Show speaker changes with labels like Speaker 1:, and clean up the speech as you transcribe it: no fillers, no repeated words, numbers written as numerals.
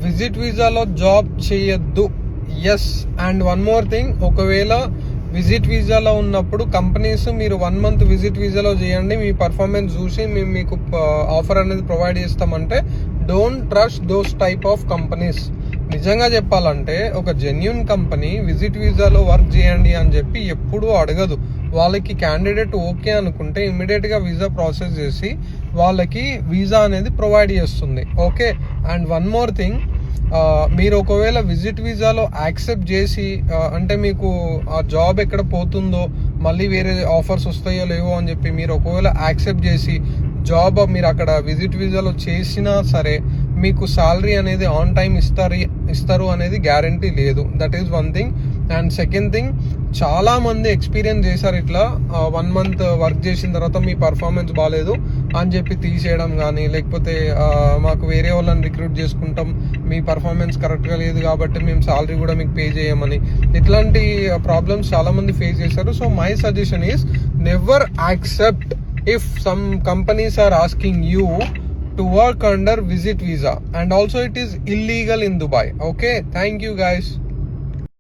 Speaker 1: Visit వీసాలో job చేయొద్దు. Yes, and one more thing, ఒకవేళ విజిట్ వీసాలో ఉన్నప్పుడు కంపెనీస్ మీరు 1 month విజిట్ వీసాలో చేయండి, మీ పర్ఫార్మెన్స్ చూసి మేము మీకు ఆఫర్ అనేది ప్రొవైడ్ చేస్తామంటే don't trust those type of companies. నిజంగా చెప్పాలంటే ఒక జెన్యూన్ కంపెనీ విజిట్ వీసాలో వర్క్ చేయండి అని చెప్పి ఎప్పుడూ అడగదు. వాళ్ళకి క్యాండిడేట్ ఓకే అనుకుంటే ఇమ్మీడియట్గా వీసా ప్రాసెస్ చేసి వాళ్ళకి వీసా అనేది ప్రొవైడ్ చేస్తుంది. Okay, and one more thing, మీరు ఒకవేళ విజిట్ వీసాలో యాక్సెప్ట్ చేసి అంటే మీకు ఆ జాబ్ ఎక్కడ పోతుందో మళ్ళీ వేరే ఆఫర్స్ వస్తాయో లేవో అని చెప్పి మీరు ఒకవేళ యాక్సెప్ట్ చేసి జాబ్ మీరు అక్కడ విజిట్ వీసాలో చేసినా సరే మీకు శాలరీ అనేది ఆన్ టైం ఇస్తారు అనేది గ్యారంటీ లేదు. That is one thing. And second thing, చాలా మంది ఎక్స్పీరియన్స్ చేశారు ఇట్లా 1 month వర్క్ చేసిన తర్వాత మీ పర్ఫార్మెన్స్ బాగాలేదు అని చెప్పి తీసేయడం కానీ, లేకపోతే మాకు వేరే వాళ్ళని రిక్రూట్ చేసుకుంటాం, మీ పర్ఫార్మెన్స్ కరెక్ట్గా లేదు కాబట్టి మేము శాలరీ కూడా మీకు పే చేయమని, ఇట్లాంటి ప్రాబ్లమ్స్ చాలా మంది ఫేస్ చేశారు. So my suggestion is never accept if some companies are asking you to work under visit visa, and also it is illegal in Dubai. Okay, thank you guys.